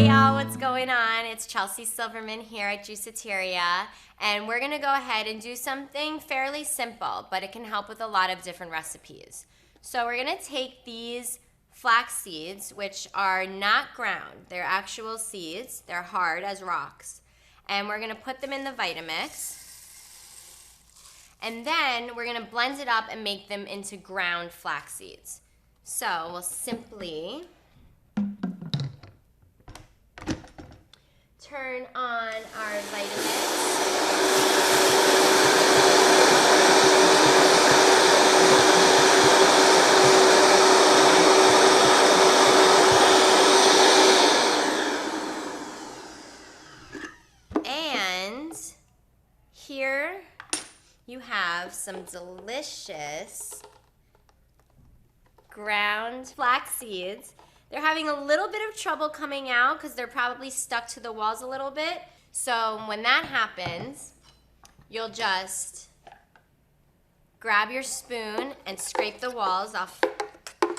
Hey y'all, what's going on? It's Chelsea Silverman here at Juiceteria, and we're gonna go ahead and do something fairly simple, but it can help with a lot of different recipes. So we're gonna take these flax seeds, which are not ground, they're actual seeds, they're hard as rocks, and we're gonna put them in the Vitamix, and then we're gonna blend it up and make them into ground flax seeds. So we'll simply turn on our Vitamix. And here you have some delicious ground flax seeds. They're having a little bit of trouble coming out because they're probably stuck to the walls a little bit. So when that happens, you'll just grab your spoon and scrape the walls off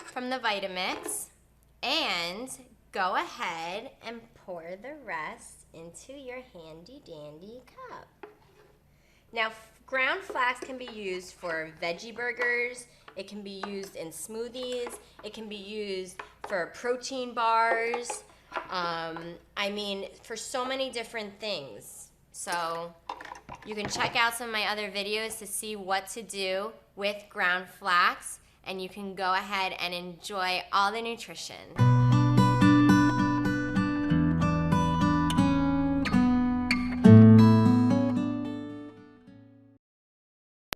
from the Vitamix and go ahead and pour the rest into your handy dandy cup. Now, ground flax can be used for veggie burgers, it can be used in smoothies, it can be used for protein bars, I mean, for so many different things. So you can check out some of my other videos to see what to do with ground flax, and you can go ahead and enjoy all the nutrition.